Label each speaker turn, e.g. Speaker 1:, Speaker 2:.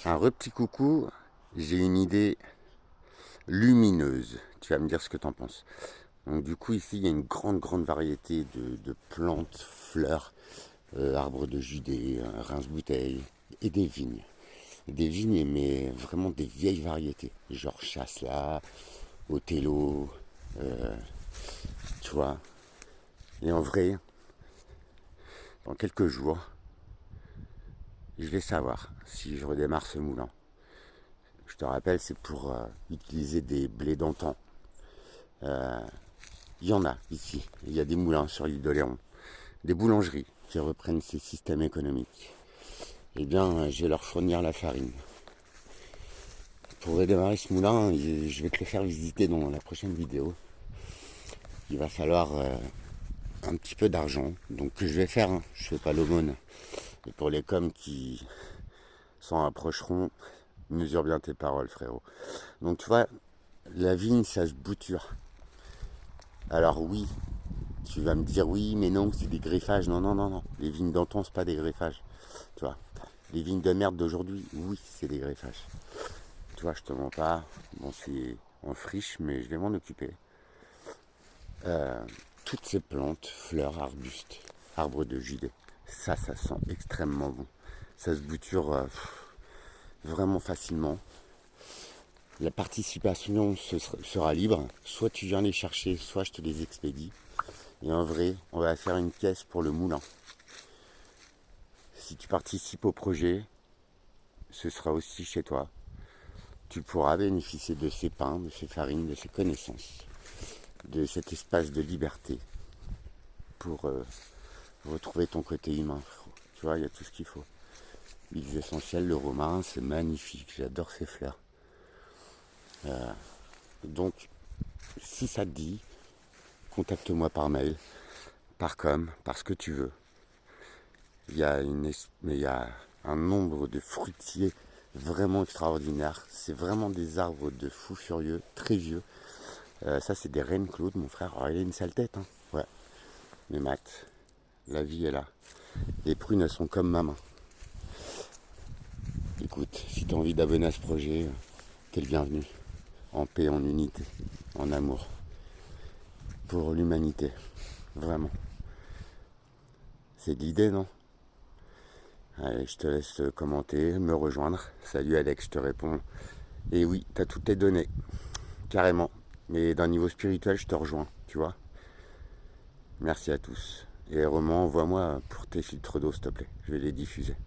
Speaker 1: Un petit coucou, j'ai une idée lumineuse. Tu vas me dire ce que tu en penses. Donc du coup ici il y a une grande variété de plantes, fleurs, arbres de Judée, rince-bouteille et des vignes. Des vignes mais vraiment des vieilles variétés. Genre Chasselas, Othello, euh, tu vois. Et en vrai, dans quelques jours, je vais savoir si je redémarre ce moulin. Je te rappelle, c'est pour utiliser des blés d'antan. Il y en a ici. Il y a des moulins sur l'île de Léron, des boulangeries qui reprennent ces systèmes économiques. Eh bien, je vais leur fournir la farine. Pour redémarrer ce moulin, je vais te le faire visiter dans la prochaine vidéo. Il va falloir un petit peu d'argent, donc que je vais faire. Hein. Je fais pas l'aumône. Et pour les coms qui s'en approcheront, mesure bien tes paroles, frérot. Donc tu vois, la vigne, ça se bouture. Alors oui, tu vas me dire oui, mais non, c'est des greffages. Non. Les vignes d'antan, c'est pas des greffages. Tu vois, les vignes de merde d'aujourd'hui, oui, c'est des greffages. Tu vois, je te mens pas. Bon, c'est en friche, mais je vais m'en occuper. Euh, Toutes ces plantes, fleurs, arbustes, arbres de Judée, ça sent extrêmement bon. Ça se bouture vraiment facilement. La participation sera libre. Soit tu viens les chercher, soit je te les expédie. Et en vrai, on va faire une caisse pour le moulin. Si tu participes au projet, ce sera aussi chez toi. Tu pourras bénéficier de ces pains, de ces farines, de ces connaissances, de cet espace de liberté pour retrouver ton côté humain. Tu vois, il y a tout ce qu'il faut. Huiles essentielles, le romarin, c'est magnifique. J'adore ces fleurs. Donc, si ça te dit, contacte-moi par mail, par com, par ce que tu veux. Mais il y a un nombre de fruitiers vraiment extraordinaire. C'est vraiment des arbres de fous furieux, très vieux. Ça, c'est des reines Claude, mon frère. Alors, il a une sale tête, hein. Ouais. Mais Matt, la vie est là. Les prunes, elles sont comme ma main. Écoute, si tu as envie d'abonner à ce projet, t'es le bienvenu. En paix, en unité, en amour. Pour l'humanité. Vraiment. C'est de l'idée, non? Allez, je te laisse commenter, me rejoindre. Salut Alex, je te réponds. Et oui, t'as toutes les données. Carrément. Mais d'un niveau spirituel, je te rejoins, tu vois. Merci à tous. Et Roman, envoie-moi pour tes filtres d'eau, s'il te plaît. Je vais les diffuser.